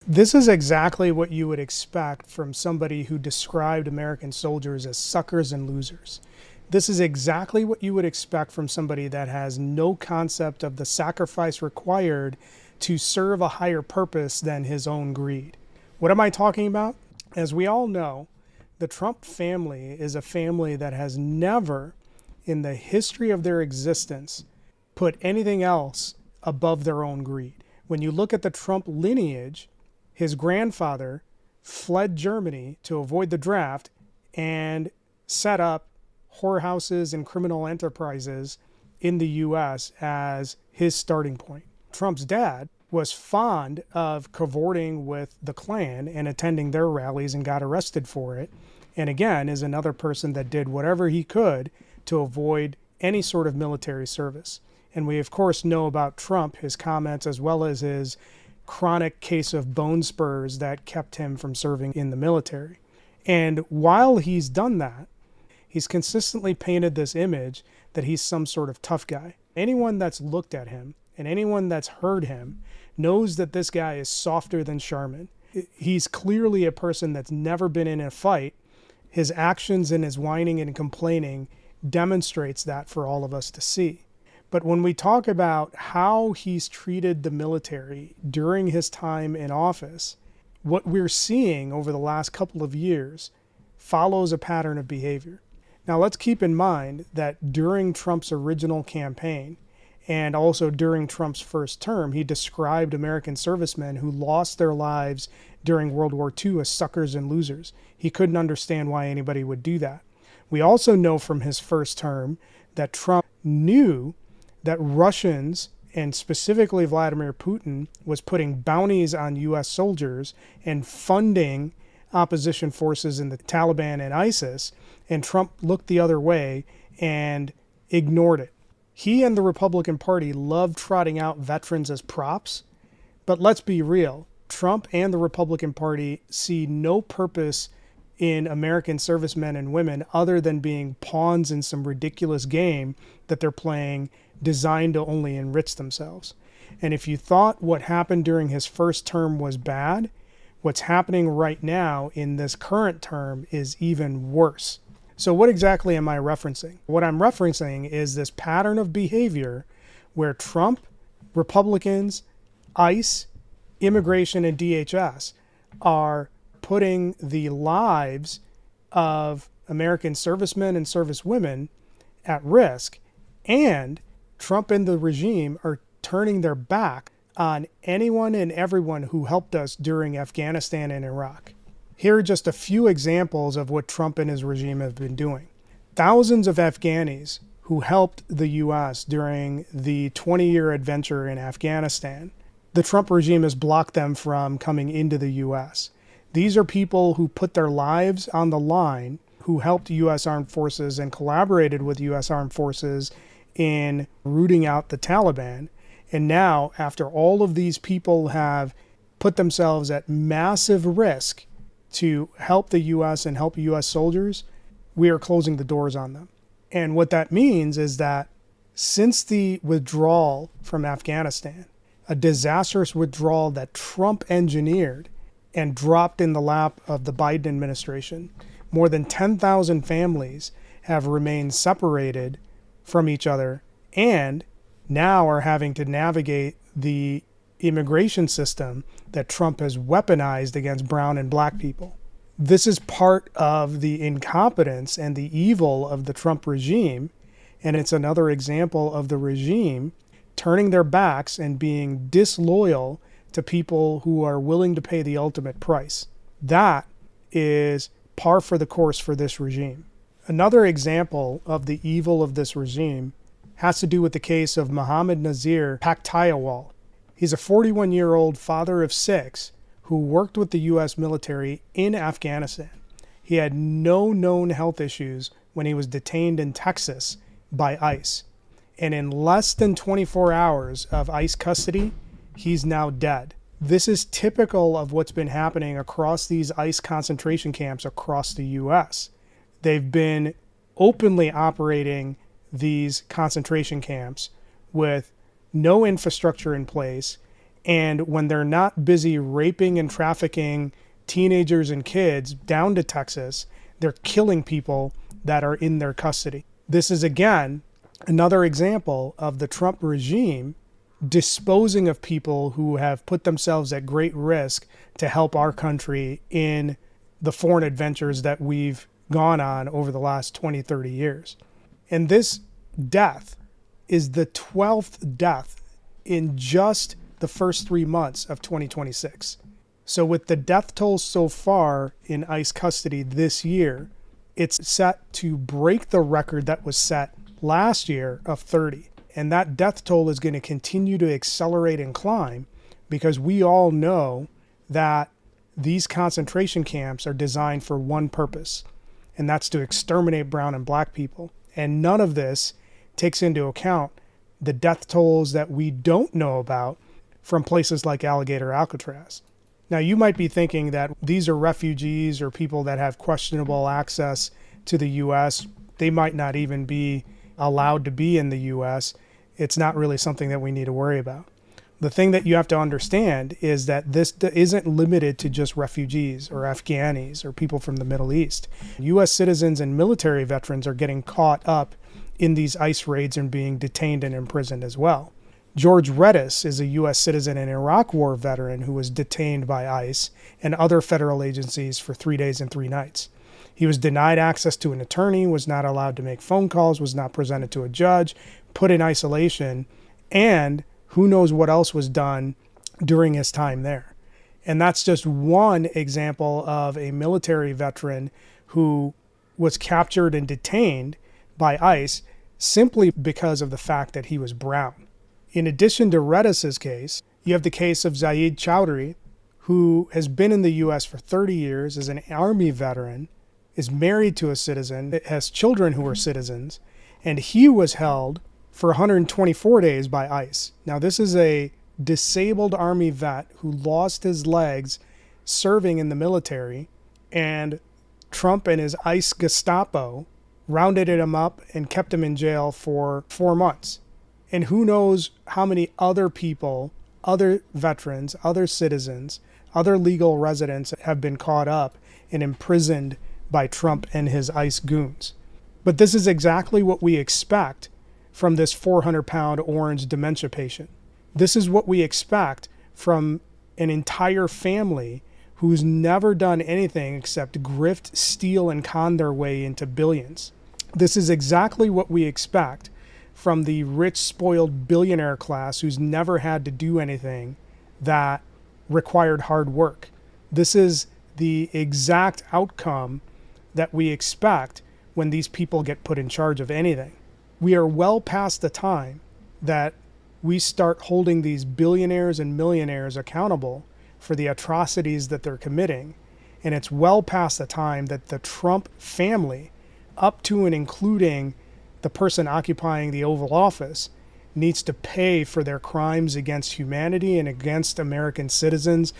This is exactly what you would expect from somebody who described American soldiers as suckers and losers. This is exactly what you would expect from somebody that has no concept of the sacrifice required to serve a higher purpose than his own greed. What am I talking about? As we all know, the Trump family is a family that has never, in the history of their existence, put anything else above their own greed. When you look at the Trump lineage, his grandfather fled Germany to avoid the draft and set up whorehouses and criminal enterprises in the U.S. as his starting point. Trump's dad was fond of cavorting with the Klan and attending their rallies and got arrested for it. And again, is another person that did whatever he could to avoid any sort of military service. And we, of course, know about Trump, his comments, as well as his chronic case of bone spurs that kept him from serving in the military. And while he's done that, he's consistently painted this image that he's some sort of tough guy. Anyone that's looked at him and anyone that's heard him knows that this guy is softer than Charmin. He's clearly a person that's never been in a fight. His actions and his whining and complaining demonstrates that for all of us to see. But when we talk about how he's treated the military during his time in office, what we're seeing over the last couple of years follows a pattern of behavior. Now, let's keep in mind that during Trump's original campaign and also during Trump's first term, he described American servicemen who lost their lives during World War II as suckers and losers. He couldn't understand why anybody would do that. We also know from his first term that Trump knew that Russians, and specifically Vladimir Putin, was putting bounties on U.S. soldiers and funding opposition forces in the Taliban and ISIS, and Trump looked the other way and ignored it. He and the Republican Party love trotting out veterans as props, but let's be real. Trump and the Republican Party see no purpose in American servicemen and women other than being pawns in some ridiculous game that they're playing designed to only enrich themselves. And if you thought what happened during his first term was bad, what's happening right now in this current term is even worse. So what exactly am I referencing? What I'm referencing is this pattern of behavior where Trump, Republicans, ICE, immigration, and DHS are putting the lives of American servicemen and servicewomen at risk, and Trump and the regime are turning their back on anyone and everyone who helped us during Afghanistan and Iraq. Here are just a few examples of what Trump and his regime have been doing. Thousands of Afghanis who helped the U.S. during the 20-year adventure in Afghanistan, the Trump regime has blocked them from coming into the U.S. These are people who put their lives on the line, who helped U.S. armed forces and collaborated with U.S. armed forces in rooting out the Taliban. And now, after all of these people have put themselves at massive risk to help the U.S. and help U.S. soldiers, we are closing the doors on them. And what that means is that since the withdrawal from Afghanistan, a disastrous withdrawal that Trump engineered and dropped in the lap of the Biden administration, more than 10,000 families have remained separated from each other and now are having to navigate the immigration system that Trump has weaponized against brown and black people. This is part of the incompetence and the evil of the Trump regime, and it's another example of the regime turning their backs and being disloyal to people who are willing to pay the ultimate price. That is par for the course for this regime. Another example of the evil of this regime has to do with the case of Mohammed Nazi Ali. He's a 41-year-old father of 6 who worked with the U.S. military in Afghanistan. He had no known health issues when he was detained in Texas by ICE. And in less than 24 hours of ICE custody, he's now dead. This is typical of what's been happening across these ICE concentration camps across the U.S. They've been openly operating these concentration camps with no infrastructure in place And when they're not busy raping and trafficking teenagers and kids down to Texas, they're killing people that are in their custody. This is, again, another example of the Trump regime disposing of people who have put themselves at great risk to help our country in the foreign adventures that we've gone on over the last 20, 30 years. And this death is the 12th death in just the first 3 months of 2026. So with the death toll so far in ICE custody this year, it's set to break the record that was set last year of 30. And that death toll is going to continue to accelerate and climb because we all know that these concentration camps are designed for one purpose, and that's to exterminate brown and black people. And none of this takes into account the death tolls that we don't know about from places like Alligator Alcatraz. Now, you might be thinking that these are refugees or people that have questionable access to the U.S. They might not even be allowed to be in the U.S. It's not really something that we need to worry about. The thing that you have to understand is that this isn't limited to just refugees or Afghanis or people from the Middle East. U.S. citizens and military veterans are getting caught up in these ICE raids and being detained and imprisoned as well. George Redis is a U.S. citizen and Iraq War veteran who was detained by ICE and other federal agencies for 3 days and 3 nights. He was denied access to an attorney, was not allowed to make phone calls, was not presented to a judge, put in isolation, and who knows what else was done during his time there. And that's just one example of a military veteran who was captured and detained by ICE simply because of the fact that he was brown. In addition to Redis's case, you have the case of Zaid Choudry, who has been in the U.S. for 30 years, is an Army veteran, is married to a citizen, has children who are citizens, and he was held for 124 days by ICE. Now, this is a disabled Army vet who lost his legs serving in the military, and Trump and his ICE Gestapo rounded him up and kept him in jail for 4 months. And who knows how many other people, other veterans, other citizens, other legal residents have been caught up and imprisoned by Trump and his ICE goons. But this is exactly what we expect from this 400-pound orange dementia patient. This is what we expect from an entire family who's never done anything except grift, steal, and con their way into billions. This is exactly what we expect from the rich, spoiled billionaire class who's never had to do anything that required hard work. This is the exact outcome that we expect when these people get put in charge of anything. We are well past the time that we start holding these billionaires and millionaires accountable for the atrocities that they're committing. And it's well past the time that the Trump family, up to and including the person occupying the Oval Office, needs to pay for their crimes against humanity and against American citizens.